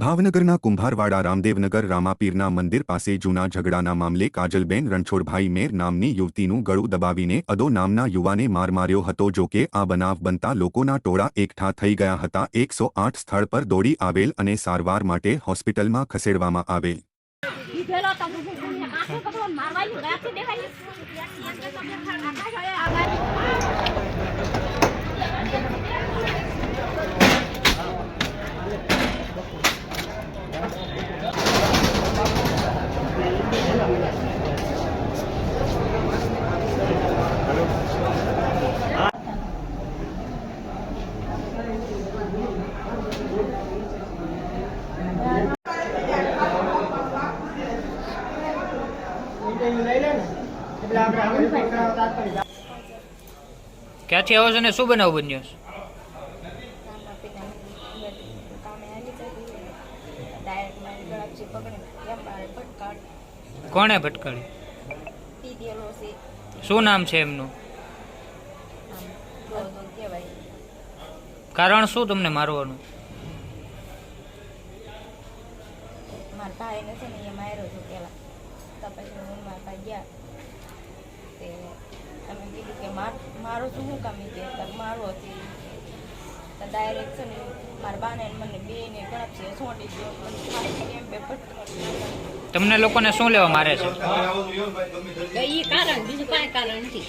ભાવનગરના કુંભારવાડા રામદેવનગર રામાપીરના મંદિર પાસે જૂના ઝઘડાના મામલે કાજલબેન રણછોડભાઈ મેર નામની યુવતીનું ગળું દબાવીને અદો નામના યુવાને માર માર્યો હતો। જો કે આ બનાવ બનતા લોકોના ટોળા એકઠા થઈ ગયા હતા। 108 સ્થળ પર દોડી આવેલ અને સારવાર માટે હોસ્પિટલમાં ખસેડવામાં આવેલ। ક્યાંથી આવો છો ને શું બનાવ બન્યો છે? કોણે ભટકાડી? શું નામ છે એમનું? કારણ શું તમને મારવાનું? મારા ભાઈને છે ને એ માર્યો હતો પેલા, તો પછી હું મારા ભાઈ ગયા તે અમે કીધું કે મારો શું શું કામ કે મારો હતી તો ડાયરેક્ટ છે ને મારા બાને મને બેને ગણપતી છોડી ગયો એમ બે ભટકાડી। તમને લોકોને શું લેવા મારે છે? એ કારણ બીજું કાંઈ કારણ નથી।